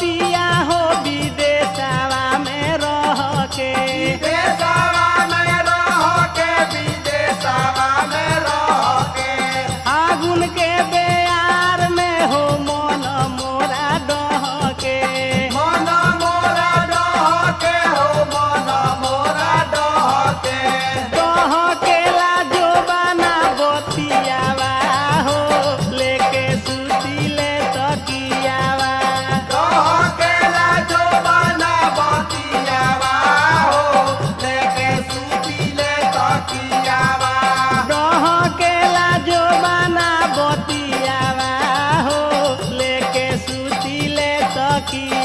पिया हो विदेशवा में रह के विदेशवा में रह के विदेशवा में रह के आगुन के बेयार में हो मन मोरा डह के मन मोरा डह के हो मन मोरा डह के लाजो बना बतियावा हो लेके सुतीले तकियावा डह के लाजो बना बतियावा हो लेके सुतीले तकियावा डह के लाजो बना बतियावा हो लेके सुतीले तकिया